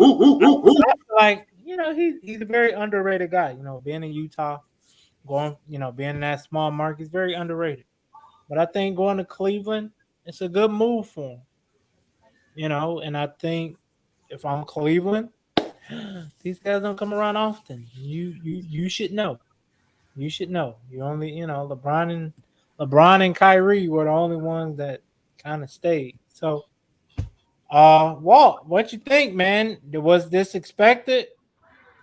I feel like he's a very underrated guy. Being in Utah, being in that small market, he's very underrated. But I think going to Cleveland, it's a good move for him. And I think if I'm Cleveland, these guys don't come around often. You should know. You should know. You only LeBron and Kyrie were the only ones that kind of stayed. So, Walt, what you think, man? Was this expected?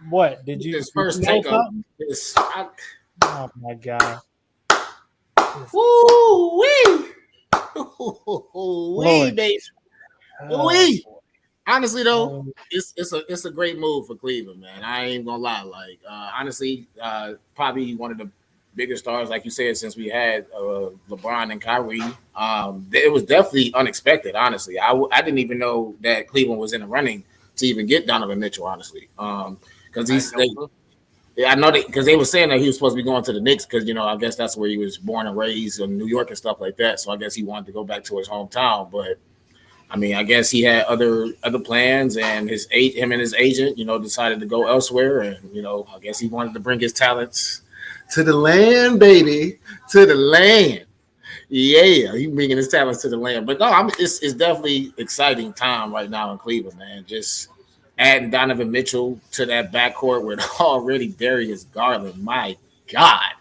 What This did you first know take of something? this. Oh my god, this Woo wee, wee, Lord, baby, oh wee. Honestly though, boy. it's a great move for Cleveland, man. I ain't gonna lie. Like honestly, probably one of the bigger stars, like you said, since we had LeBron and Kyrie. It was definitely unexpected. Honestly, I didn't even know that Cleveland was in the running to even get Donovan Mitchell. Honestly, because yeah, I know that because they were saying that he was supposed to be going to the Knicks because I guess that's where he was born and raised in New York and stuff like that. So I guess he wanted to go back to his hometown, but I mean, I guess he had other plans, and him and his agent, decided to go elsewhere, and I guess he wanted to bring his talents to the land, baby, to the land. Yeah, he bringing his talents to the land. But no, it's definitely exciting time right now in Cleveland, man. Just adding Donovan Mitchell to that backcourt with already Darius Garland. My God,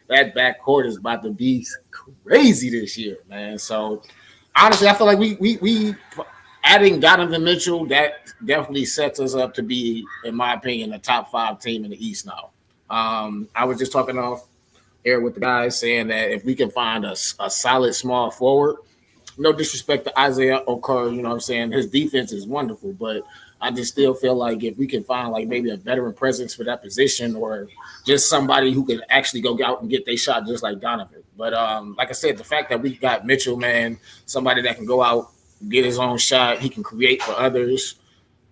that backcourt is about to be crazy this year, man. So honestly, I feel like we adding Donovan Mitchell that definitely sets us up to be, in my opinion, a top 5 team in the East now. I was just talking off air with the guys saying that if we can find a solid small forward, no disrespect to Isaiah Okoro, you know what I'm saying? His defense is wonderful, but I just still feel like if we can find like maybe a veteran presence for that position or just somebody who can actually go out and get their shot just like Donovan. But like I said, the fact that we got Mitchell, man, somebody that can go out, get his own shot, he can create for others.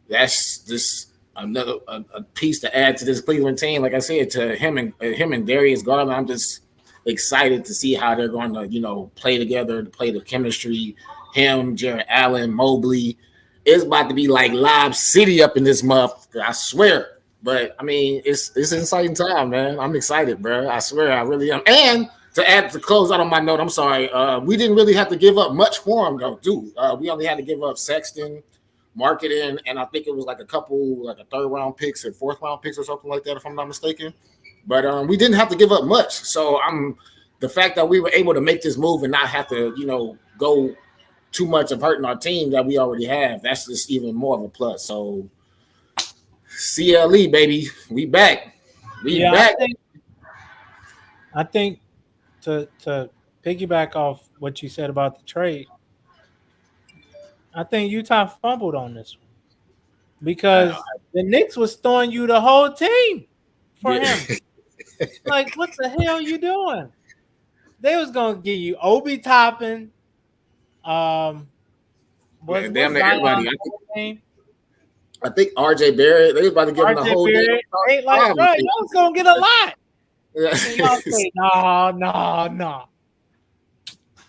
That's just another a piece to add to this Cleveland team. Like I said, to him and Darius Garland, I'm just excited to see how they're going to play together, to play the chemistry. Him, Jared Allen, Mobley. It's about to be like Lob City up in this month. I swear. But I mean, it's an exciting time, man. I'm excited, bro. I swear, I really am. And to close out on my note, I'm sorry. We didn't really have to give up much for him, though, dude. We only had to give up Sexton, marketing, and I think it was like a couple, like a third round picks and fourth round picks or something like that, if I'm not mistaken. But we didn't have to give up much. So the fact that we were able to make this move and not have to, go too much of hurting our team that we already have. That's just even more of a plus. So CLE baby, we back. We Yeah, back. I think to piggyback off what you said about the trade, I think Utah fumbled on this one because the Knicks was throwing you the whole team for Yeah. him. Like, what the hell you doing? They was gonna give you Obi Toppin. Was Man, damn what's near everybody. Zion's name? I think RJ Barrett, they was about to give him the RJ whole damn Barrett. They like, bro, y'all was gonna get a lot. And y'all yeah. say, no, no, no.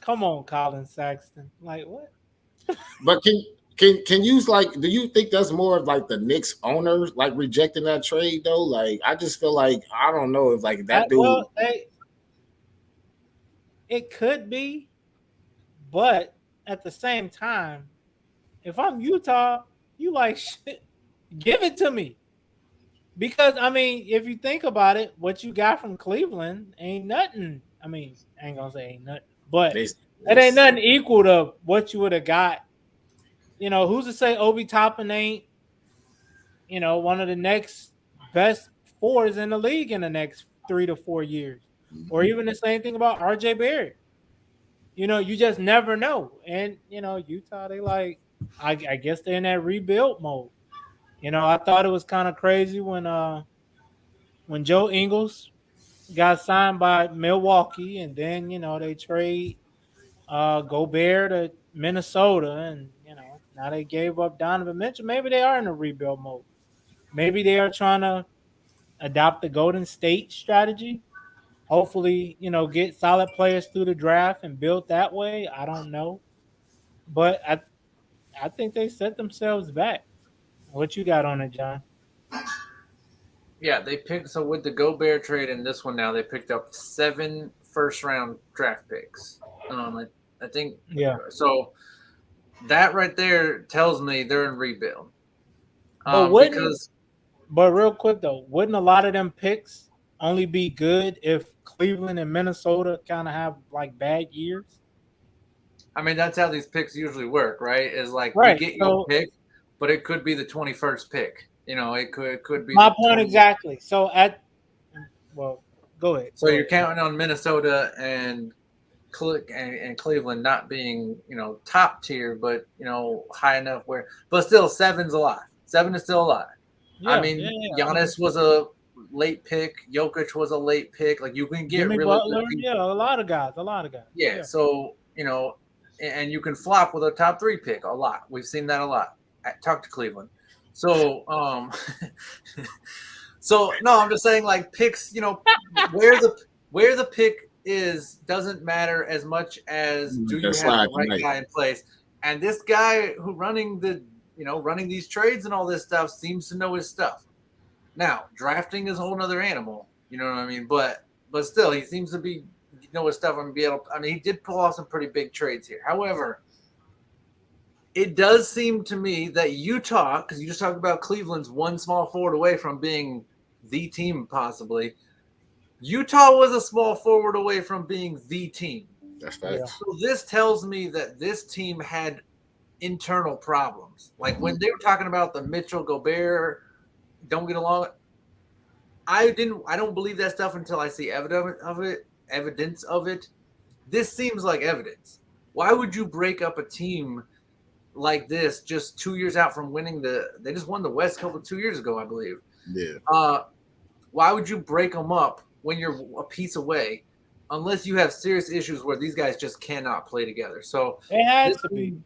Come on, Colin Sexton. Like, what? But can you like? Do you think that's more of like the Knicks owners like rejecting that trade though? Like, I just feel like I don't know if like that dude. It could be, but at the same time, if I'm Utah, you like shit, give it to me. Because I mean, if you think about it, what you got from Cleveland ain't nothing. I mean, I ain't gonna say ain't nothing, but They, it ain't nothing equal to what you would have got. Who's to say Obi Toppin ain't, one of the next best fours in the league in the next 3 to 4 years. Or even the same thing about RJ Barrett. You just never know. And, Utah, they like, I guess they're in that rebuild mode. I thought it was kind of crazy when Joe Ingles got signed by Milwaukee, and then they trade Gobert to Minnesota, and now they gave up Donovan Mitchell. Maybe they are in a rebuild mode. Maybe they are trying to adopt the Golden State strategy. Hopefully, get solid players through the draft and build that way. I don't know, but I think they set themselves back. What you got on it, John? Yeah, they picked so with the Gobert trade and this one now they picked up 7 first round draft picks. I think Yeah, so. That right there tells me they're in rebuild. but wouldn't Because but real quick though, wouldn't a lot of them picks only be good if Cleveland and Minnesota kind of have like bad years? I mean that's how these picks usually work, right? Is like you Right. get your So pick, but it could be the 21st pick. It could be my the point 20. exactly. So at well, go ahead. So you're counting on Minnesota and Cleveland not being top tier, but high enough where, but still seven's a lot. Seven is still a lot. I Yeah, yeah, mean, yeah. Giannis was a late pick. Jokic was a late pick. Like you can get Jimmy really good Butler. Yeah, people. a lot of guys. A lot of guys. Yeah. Yeah. So and you can flop with a top 3 pick a lot. We've seen that a lot. Talk to Cleveland. So so no, I'm just saying like picks. Where the pick is doesn't matter as much as do you That have slide the right tonight. guy in place. And this guy who running these trades and all this stuff seems to know his stuff. Now drafting is a whole nother animal. You know what I mean? But still, he seems to be his stuff and be able. I mean, he did pull off some pretty big trades here. However, it does seem to me that Utah, because you just talked about Cleveland's one small forward away from being the team possibly. Utah was a small forward away from being the team. That's facts. Yeah. So this tells me that this team had internal problems. Like when they were talking about the Mitchell Gobert don't get along, I don't believe that stuff until I see evidence of it. This seems like evidence. Why would you break up a team like this just 2 years out from winning they just won the West Coast 2 years ago, I believe. Yeah. Why would you break them up when you're a piece away unless you have serious issues where these guys just cannot play together? So It had to be.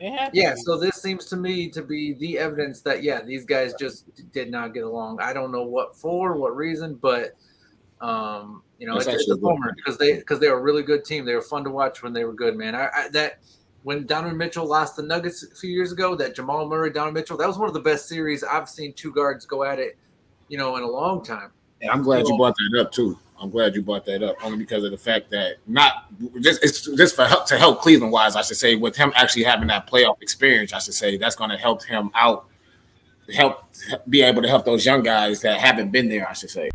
It had to be. so this seems to me to be the evidence that these guys just did not get along. I don't know what reason, but it's a bummer because they were a really good team. They were fun to watch when they were good, man. When Donovan Mitchell lost the Nuggets a few years ago, that Jamal Murray, Donovan Mitchell, that was one of the best series I've seen two guards go at it, in a long time. And I'm glad you brought that up too. I'm glad you brought that up only because of the fact that it's just to help Cleveland wise, I should say, with him actually having that playoff experience, I should say that's going to help him out, help be able to help those young guys that haven't been there, I should say.